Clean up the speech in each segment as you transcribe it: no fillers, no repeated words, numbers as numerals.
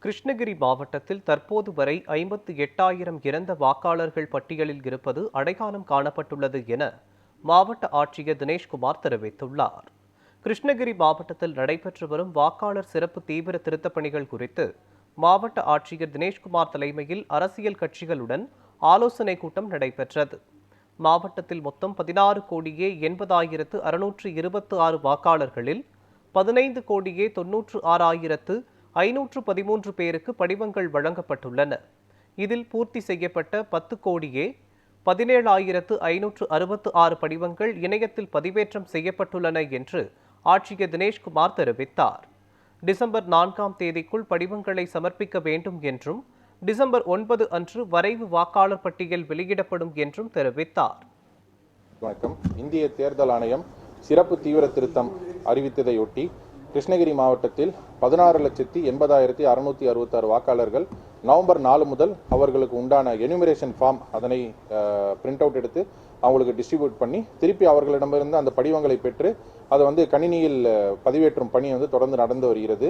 கிருஷ்ணகிரி மாவட்டத்தில் தற்போது வரை 58,000 இறந்த வாக்காளர்கள் பட்டியலில் இருப்பது அடையாளம் காணப்பட்டுள்ளது என மாவட்ட ஆட்சியர் தினேஷ்குமார் தெரிவித்துள்ளார். கிருஷ்ணகிரி மாவட்டத்தில் நடைபெற்று வரும் வாக்காளர் சிறப்பு தீவிர திருத்தப் பணிகள் குறித்து மாவட்ட ஆட்சியர் தினேஷ்குமார் தலைமையில் அரசியல் கட்சிகளுடன் ஆலோசனைக் கூட்டம் நடைபெற்றது. மாவட்டத்தில் மொத்தம் 16,80,626 வாக்காளர்களில் 15,96,513 பேருக்கு படிவங்கள் வழங்கப்பட்டுள்ளன. இதில் பூர்த்தி செய்யப்பட்ட 10,17,566 படிவங்கள் இணையத்தில் பதிவேற்றம் செய்யப்பட்டுள்ளன என்று ஆட்சியர் தினேஷ்குமார் தெரிவித்தார். டிசம்பர் 4ஆம் தேதிக்குள் படிவங்களை சமர்ப்பிக்க வேண்டும் என்றும், டிசம்பர் 9 அன்று வரைவு வாக்காளர் பட்டியல் வெளியிடப்படும் என்றும் தெரிவித்தார். வணக்கம். இந்திய தேர்தல் ஆணையம் சிறப்பு தீவிர திருத்தம் அறிவித்ததையொட்டி கிருஷ்ணகிரி மாவட்டத்தில் 16,80,666 வாக்காளர்கள் நவம்பர் 4 முதல் அவர்களுக்கு உண்டான எனுமரேஷன் ஃபார்ம் அதனை பிரிண்ட் அவுட் எடுத்து அவங்களுக்கு டிஸ்ட்ரிபியூட் பண்ணி திருப்பி அவர்களிடமிருந்து அந்த படிவங்களை பெற்று அதை கணினியில் பதிவேற்றும் பணி தொடர்ந்து நடந்து வருகிறது.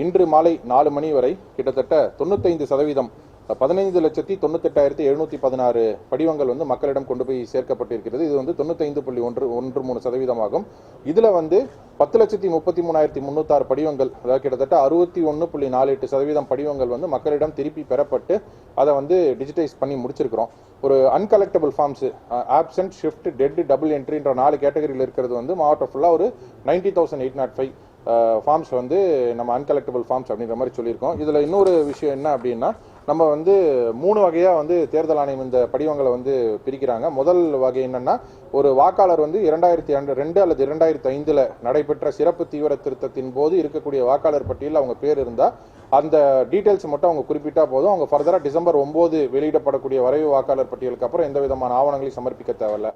இன்று மாலை 4 மணி வரை கிட்டத்தட்ட 95% 15,98,716 படிவங்கள் மக்களிடம் கொண்டு போய் சேர்க்கப்பட்டிருக்கிறது. இது 95.13% ஆகும். இதுல 10,33,306 படிவங்கள், அதாவது கிட்டத்தட்ட 61.48% படிவங்கள் மக்களிடம் திருப்பி பெறப்பட்டு அதை டிஜிட்டைஸ் பண்ணி முடிச்சிருக்கிறோம். ஒரு uncollectable forms, absent, shift, dead, double என்ட்ரின்ற 4 கேட்டகரியில் இருக்கிறது மாவட்டம் ஃபுல்லா ஒரு 90,805 ஃபார்ம்ஸ் நம்ம அன்கலெக்டபிள் ஃபார்ம்ஸ் அப்படின்ற மாதிரி சொல்லியிருக்கோம். இதுல இன்னொரு விஷயம் என்ன அப்படின்னா, நம்ம 3 வகையா தேர்தல் ஆணையம் இந்த படிவங்களை பிரிக்கிறாங்க. முதல் வகை என்னன்னா, ஒரு வாக்காளர் 2002 அல்லது 2005 நடைபெற்ற சிறப்பு தீவிர திருத்தத்தின் போது இருக்கக்கூடிய வாக்காளர் பட்டியலில் அவங்க பேர் இருந்தா அந்த டீடைல்ஸ் மட்டும் அவங்க குறிப்பிட்டா போதும். அவங்க ஃபர்தரா டிசம்பர் 9 வெளியிடப்படக்கூடிய வரைவு வாக்காளர் பட்டியலுக்கு அப்புறம் எந்த விதமான ஆவணங்களையும் சமர்ப்பிக்க தேவையில்லை.